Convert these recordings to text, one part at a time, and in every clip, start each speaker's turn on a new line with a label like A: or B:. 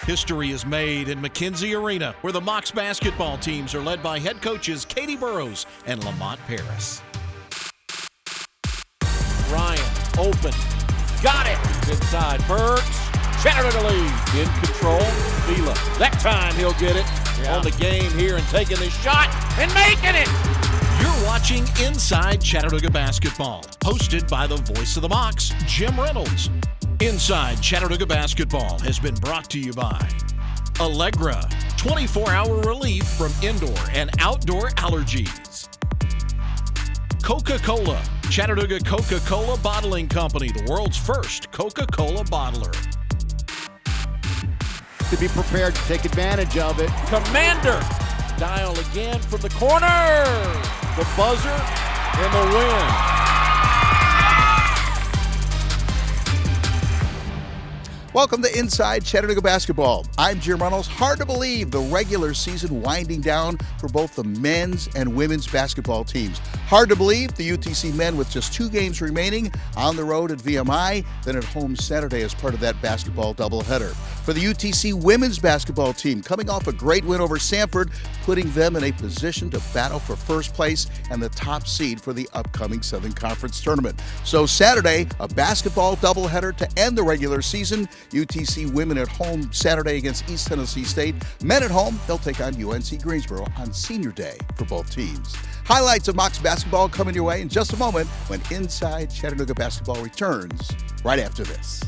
A: History is made in McKenzie Arena, where the Mocs basketball teams are led by head coaches Katie Burrows and Lamont Paris.
B: Ryan, open, got it, inside, Burks, Chattanooga lead, in control, Vila, that time he'll get it, on the game here and taking the shot and making it!
A: You're watching Inside Chattanooga Basketball, hosted by the voice of the Mocs, Jim Reynolds. Inside Chattanooga Basketball has been brought to you by Allegra, 24-hour relief from indoor and outdoor allergies. Coca-Cola, Chattanooga Coca-Cola Bottling Company, the world's first Coca-Cola bottler.
C: To be prepared to take advantage of it.
B: Commander, dial again from the corner. The buzzer and the win.
D: Welcome to Inside Chattanooga Basketball. I'm Jim Reynolds. Hard to believe the regular season winding down for both the men's and women's basketball teams. Hard to believe the UTC men with just 2 games remaining on the road at VMI, then at home Saturday as part of that basketball doubleheader. For the UTC women's basketball team, coming off a great win over Sanford, putting them in a position to battle for first place and the top seed for the upcoming Southern Conference tournament. So Saturday, a basketball doubleheader to end the regular season. UTC women at home Saturday against East Tennessee State. Men at home, they'll take on Unc Greensboro on senior day for both teams. Highlights of Mocs basketball coming your way in just a moment when Inside Chattanooga Basketball returns right after this.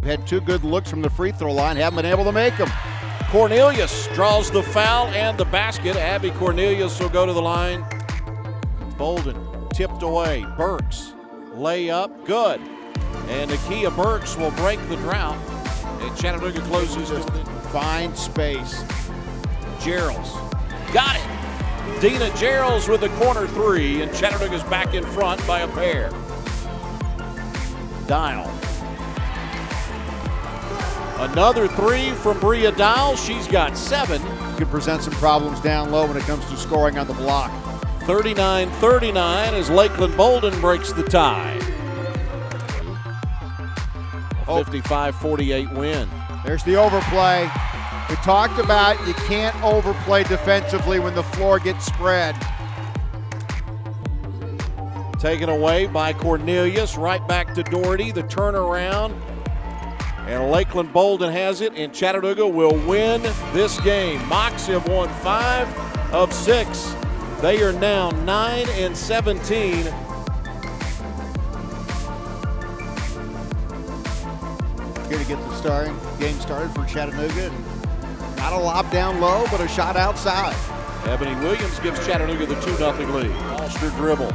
C: Had 2 good looks from the free throw line, haven't been able to make them.
B: Cornelius draws the foul and the basket. Abby Cornelius will go to the line. Bolden tipped away. Burks, layup, good. And Nakia Burks will break the drought. And Chattanooga closes.
C: Find space.
B: Geralds, got it. Dina Geralds with the corner 3, and Chattanooga's back in front by a pair. Dial. Another 3 from Bria Dial. She's got 7.
C: Could present some problems down low when it comes to scoring on the block.
B: 39-39 as Lakeland Bolden breaks the tie. 55-48 win.
C: There's the overplay. We talked about you can't overplay defensively when the floor gets spread.
B: Taken away by Cornelius. Right back to Doherty. The turnaround. And Lakeland Bolden has it, and Chattanooga will win this game. Mocs have won 5 of 6. They are now 9-17.
C: Here to get the game started for Chattanooga. Not a lob down low, but a shot outside.
B: Ebony Williams gives Chattanooga the 2-0 lead. Ulster dribble.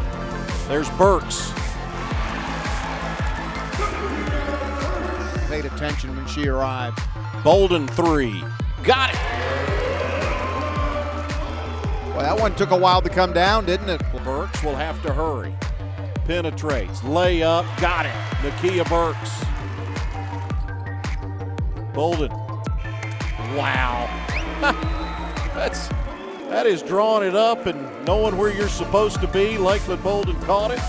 B: There's Burks.
C: Paid attention when she arrived.
B: Bolden 3. Got it.
C: Well, that one took a while to come down, didn't it?
B: Burks will have to hurry. Penetrates. Layup. Got it. Nakia Burks. Bolden. Wow. That is drawing it up and knowing where you're supposed to be. Lakeland Bolden caught it.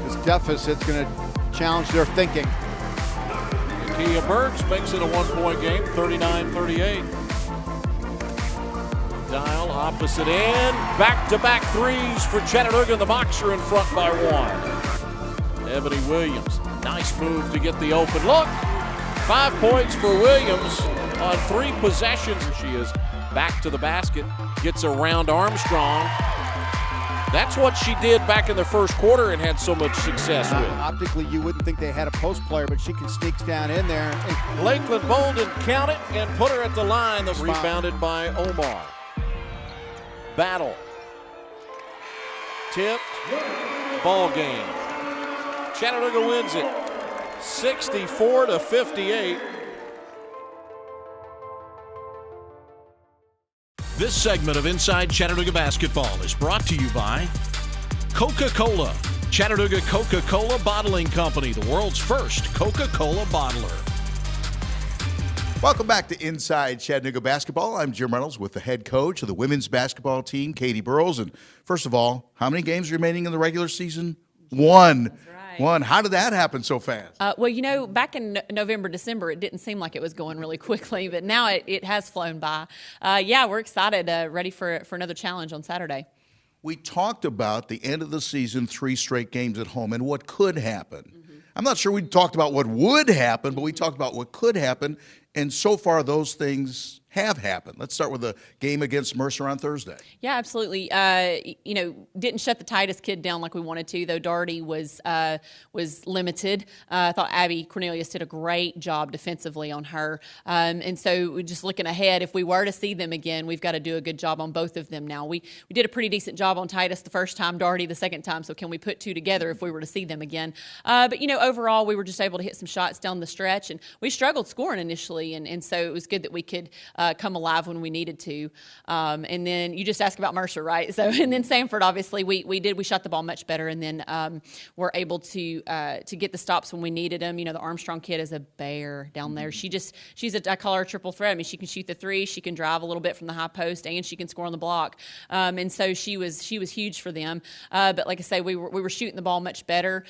C: This deficit's going to challenge their thinking.
B: Nakia Burks makes it a 1-point game, 39-38. Dial opposite end. Back-to-back 3s for Chattanooga, and the Mocs are in front by 1. Ebony Williams, nice move to get the open look. 5 points for Williams on 3 possessions. She is back to the basket, gets around Armstrong. That's what she did back in the first quarter and had so much success with.
C: Optically, you wouldn't think they had a post player, but she can sneak down in there.
B: Lakeland Bolden count it and put her at the line. That's rebounded by Omar. Battle. Tipped. Ball game. Chattanooga wins it 64-58.
A: This segment of Inside Chattanooga Basketball is brought to you by Coca-Cola. Chattanooga Coca-Cola Bottling Company, the world's first Coca-Cola bottler.
D: Welcome back to Inside Chattanooga Basketball. I'm Jim Reynolds with the head coach of the women's basketball team, Katie Burrows. And first of all, how many games remaining in the regular season? One.
E: That's right.
D: One. How did that happen so fast?
E: Well, back in November, December, it didn't seem like it was going really quickly, but now it has flown by. We're excited, ready for another challenge on Saturday.
D: We talked about the end of the season, 3 straight games at home, and what could happen. Mm-hmm. I'm not sure we talked about what would happen, but we talked about what could happen, and so far those things have happened. Let's start with the game against Mercer on Thursday.
E: Yeah, absolutely. Didn't shut the tightest kid down like we wanted to, though Darty was limited. I thought Abby Cornelius did a great job defensively on her. And so we're just looking ahead. If we were to see them again, we've got to do a good job on both of them now. We did a pretty decent job on Titus the first time, Darty the second time, so can we put 2 together if we were to see them again? But overall, we were just able to hit some shots down the stretch, and we struggled scoring initially, and so it was good that we could come alive when we needed to. And then you just asked about Mercer, right? So, and then Sanford, obviously, we shot the ball much better, and then we're able to get the stops when we needed them. The Armstrong kid is a bear down there. I call her a triple threat. I mean, she can shoot the 3, she can drive a little bit from the high post, and she can score on the block. And so she was huge for them. But like I say, we were shooting the ball much better.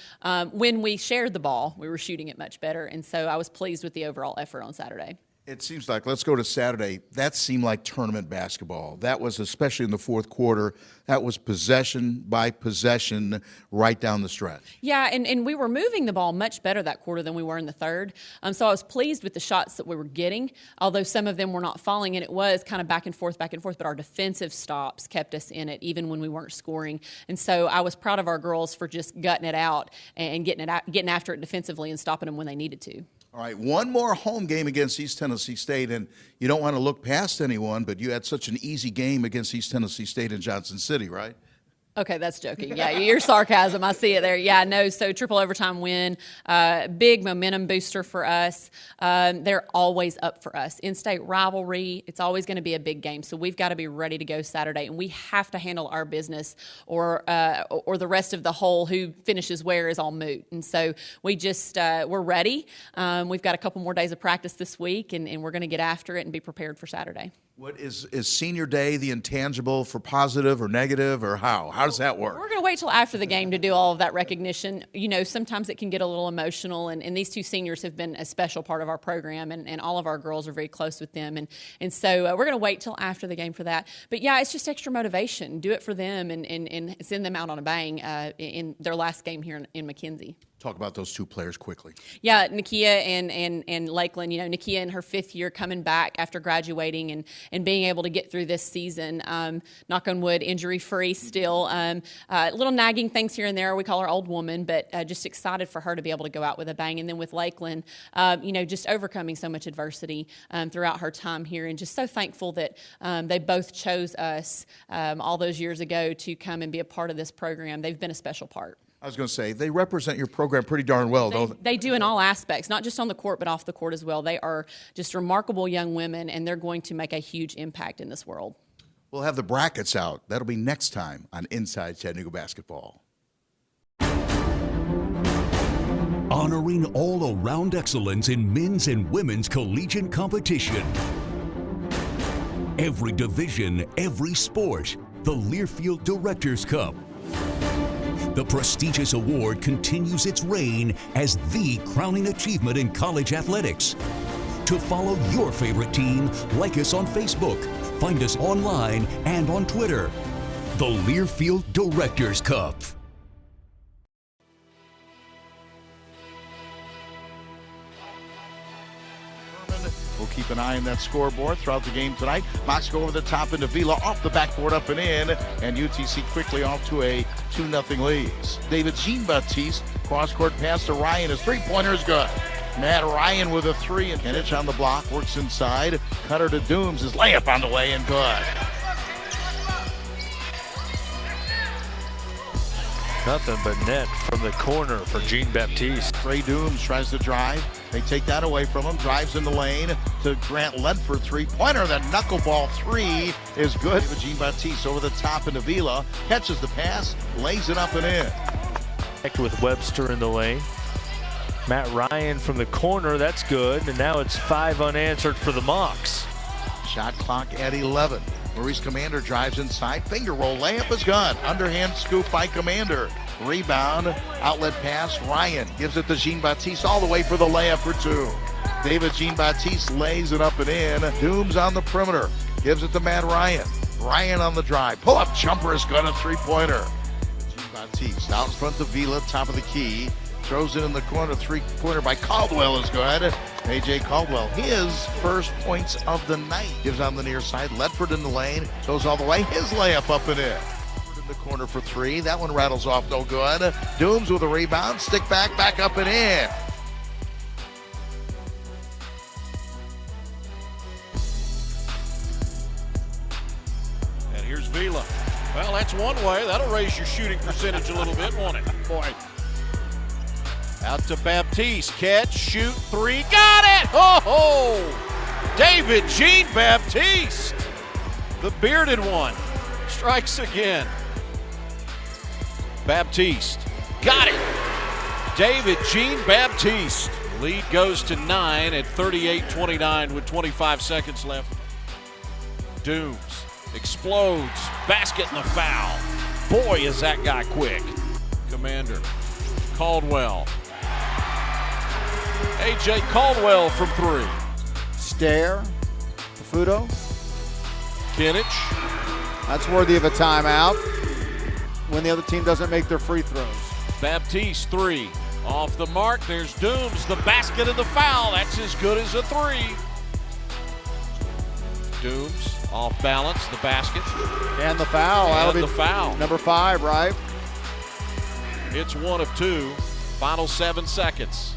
E: When we shared the ball, we were shooting it much better. And so I was pleased with the overall effort on Saturday.
D: It seems like, let's go to Saturday, that seemed like tournament basketball. That was, especially in the fourth quarter, that was possession by possession right down the stretch. Yeah,
E: and we were moving the ball much better that quarter than we were in the third. So I was pleased with the shots that we were getting, although some of them were not falling, and it was kind of back and forth, but our defensive stops kept us in it even when we weren't scoring. And so I was proud of our girls for just gutting it out and getting after it defensively and stopping them when they needed to.
D: All right, one more home game against East Tennessee State, and you don't want to look past anyone, but you had such an easy game against East Tennessee State in Johnson City, right?
E: Okay, that's joking. Yeah, your sarcasm, I see it there. Yeah, no, so triple overtime win, big momentum booster for us. They're always up for us. In-state rivalry, it's always going to be a big game, so we've got to be ready to go Saturday, and we have to handle our business or the rest of the whole who finishes where is all moot. And so we just, we're ready. We've got a couple more days of practice this week, and we're going to get after it and be prepared for Saturday.
D: What is senior day the intangible for positive or negative, or how? How does that work?
E: We're going to wait till after the game to do all of that recognition. Sometimes it can get a little emotional, and these 2 seniors have been a special part of our program, and all of our girls are very close with them. And so we're going to wait till after the game for that. But, yeah, it's just extra motivation. Do it for them and send them out on a bang in their last game here in McKenzie.
D: Talk about those 2 players quickly.
E: Yeah, Nakia and Lakeland. Nakia in her 5th year coming back after graduating and being able to get through this season. Knock on wood, injury-free still. Little nagging things here and there. We call her old woman, but just excited for her to be able to go out with a bang. And then with Lakeland, just overcoming so much adversity throughout her time here, and just so thankful that they both chose us all those years ago to come and be a part of this program. They've been a special part.
D: I was going to say, they represent your program pretty darn well, don't they?
E: They do in all aspects, not just on the court, but off the court as well. They are just remarkable young women, and they're going to make a huge impact in this world.
D: We'll have the brackets out. That'll be next time on Inside Chattanooga Basketball.
F: Honoring all-around excellence in men's and women's collegiate competition. Every division, every sport, the Learfield Directors Cup. The prestigious award continues its reign as the crowning achievement in college athletics. To follow your favorite team, like us on Facebook, find us online and on Twitter. The Learfield Directors Cup.
D: We'll keep an eye on that scoreboard throughout the game tonight. Mocs go over the top into Vila, off the backboard, up and in, and UTC quickly off to a 2-0 lead. David Jean-Baptiste, cross-court pass to Ryan. His three-pointer is good. Matt Ryan with a 3, and Kennich on the block, works inside. Cutter to Dooms, his layup on the way, and good.
G: Nothing but net from the corner for Jean-Baptiste.
D: Trey Dooms tries to drive. They take that away from him. Drives in the lane to Grant Ledford. Three-pointer. The knuckleball three is good. Jean-Baptiste over the top into Vila. Catches the pass. Lays it up and in.
G: With Webster in the lane. Matt Ryan from the corner. That's good. And now it's 5 unanswered for the Mocs.
D: Shot clock at 11. Maurice Commander drives inside. Finger roll. Layup is good. Underhand scoop by Commander. Rebound. Outlet pass. Ryan gives it to Jean-Baptiste all the way for the layup for 2. David Jean-Baptiste lays it up and in. Dooms on the perimeter. Gives it to Matt Ryan. Ryan on the drive. Pull-up jumper is good. A three-pointer. Jean-Baptiste out in front of Vila. Top of the key. Throws it in the corner. Three-pointer by Caldwell is good. A.J. Caldwell, his first points of the night. Gives on the near side. Ledford in the lane. Goes all the way. His layup up and in. In the corner for 3. That one rattles off no good. Dooms with a rebound. Stick back up and in.
B: And here's Vila. Well, that's one way. That'll raise your shooting percentage a little bit, won't it?
C: Boy,
B: Out to Baptiste. Catch, shoot, 3. Got it! Oh! David Jean-Baptiste, the bearded one, strikes again. Baptiste. Got it! David Jean-Baptiste. Lead goes to 9 at 38-29 with 25 seconds left. Dooms explodes. Basket and the foul. Boy, is that guy quick. Commander. Caldwell. A.J. Caldwell from 3.
C: Stare. Fudo.
B: Kinich.
C: That's worthy of a timeout when the other team doesn't make their free throws.
B: Baptiste 3. Off the mark. There's Dooms. The basket and the foul. That's as good as a 3. Dooms off balance. The basket.
C: And the foul. That'll
B: And
C: be
B: the foul.
C: number 5, right?
B: It's 1 of 2. Final 7 seconds.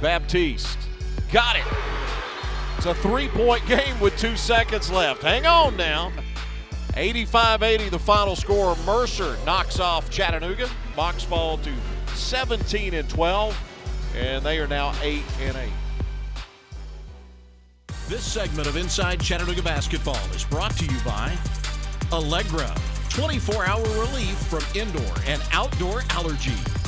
B: Baptiste. Got it. It's a 3-point game with 2 seconds left. Hang on now. 85-80 the final score. Mercer knocks off Chattanooga. Mocs fall to 17-12, and they are now 8-8.
A: This segment of Inside Chattanooga Basketball is brought to you by Allegra, 24-hour relief from indoor and outdoor allergies.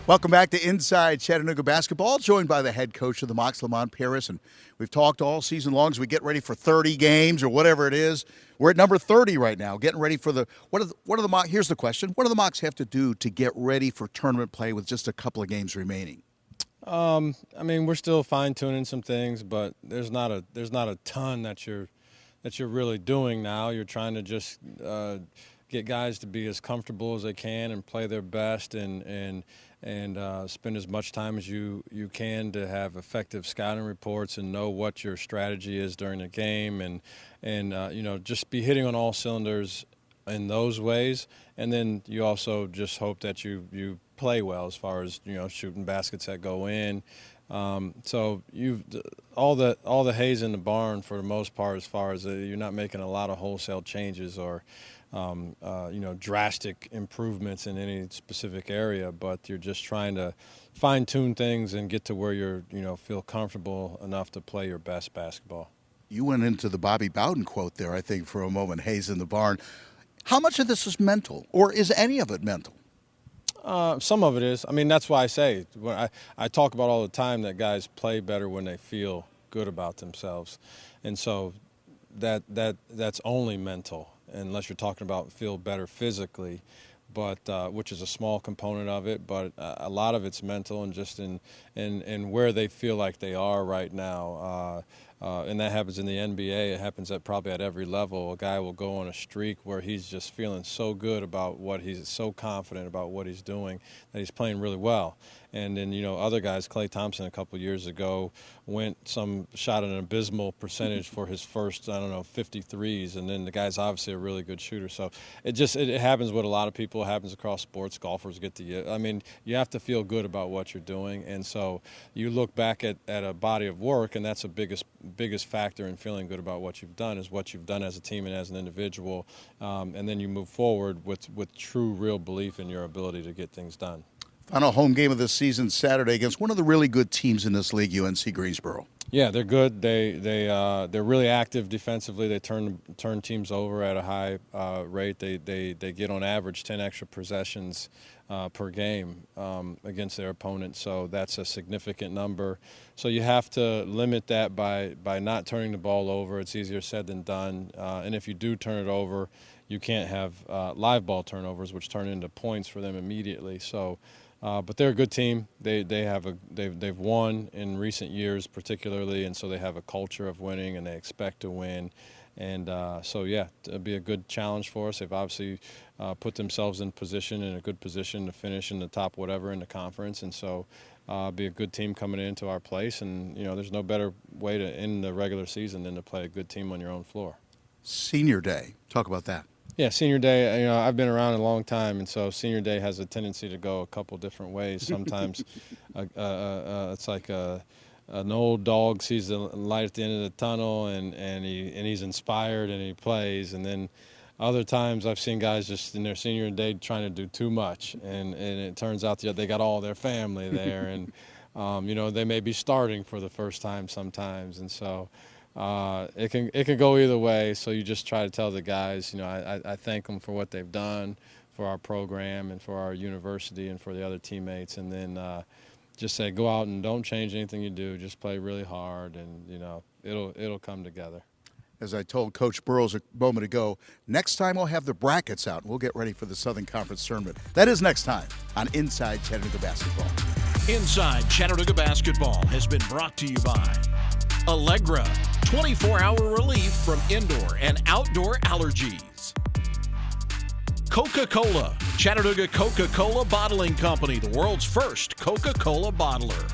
D: Welcome back to Inside Chattanooga Basketball, joined by the head coach of the Mocs, Lamont Paris. And we've talked all season long as we get ready for 30 games or whatever it is. We're at number 30 right now, getting ready for the what are the Mocs? Here's the question. What do the Mocs have to do to get ready for tournament play with just a couple of games remaining?
H: I mean, we're still fine-tuning some things, but there's not a ton that you're really doing now. You're trying to just get guys to be as comfortable as they can and play their best and spend as much time as you can to have effective scouting reports and know what your strategy is during the game and just be hitting on all cylinders in those ways. And then you also just hope that you play well as far as shooting baskets that go in. So you've all the hay's in the barn for the most part, as far as you're not making a lot of wholesale changes or drastic improvements in any specific area, but you're just trying to fine-tune things and get to where you're feel comfortable enough to play your best basketball.
D: You went into the Bobby Bowden quote there, I think, for a moment, hay's in the barn. How much of this is mental, or is any of it mental?
H: Some of it is. I mean, that's why I say, when I talk about all the time that guys play better when they feel good about themselves. And so that's only mental, unless you're talking about feel better physically, but which is a small component of it. But a lot of it's mental and just in where they feel like they are right now. And that happens in the NBA. It happens probably at every level. A guy will go on a streak where he's just feeling so good about what he's so confident about what he's doing that he's playing really well. And then, other guys, Klay Thompson a couple years ago shot an abysmal percentage for his first, 50 threes. And then the guy's obviously a really good shooter. So it happens with a lot of people. It happens across sports. Golfers get you have to feel good about what you're doing. And so you look back at a body of work, and that's the biggest factor in feeling good about what you've done is what you've done as a team and as an individual. And then you move forward with true, real belief in your ability to get things done.
D: Final home game of the season Saturday against one of the really good teams in this league, Unc Greensboro.
H: Yeah, they're good. They're really active defensively. They turn teams over at a high rate. They get on average 10 extra possessions per game against their opponent. So that's a significant number. So you have to limit that by not turning the ball over. It's easier said than done. And if you do turn it over, you can't have live ball turnovers, which turn into points for them immediately. So. But they're a good team. They've won in recent years, particularly, and so they have a culture of winning, and they expect to win. And it'll be a good challenge for us. They've obviously put themselves in a good position to finish in the top whatever in the conference, and so be a good team coming into our place. And there's no better way to end the regular season than to play a good team on your own floor.
D: Senior Day, talk about that.
H: Yeah, Senior Day, I've been around a long time, and so Senior Day has a tendency to go a couple different ways. Sometimes it's like an old dog sees the light at the end of the tunnel, and he's inspired and he plays. And then other times I've seen guys just in their Senior Day trying to do too much, and it turns out they got all their family there, and they may be starting for the first time sometimes, and so. It can go either way, so you just try to tell the guys, I thank them for what they've done for our program and for our university and for the other teammates, and then just say go out and don't change anything you do, just play really hard, and it'll come together.
D: As I told Coach Burrows a moment ago, next time we'll have the brackets out and we'll get ready for the Southern Conference tournament. That is next time on Inside Chattanooga Basketball.
A: Inside Chattanooga Basketball has been brought to you by Allegra, 24-hour relief from indoor and outdoor allergies. Coca-Cola, Chattanooga Coca-Cola Bottling Company, the world's first Coca-Cola bottler.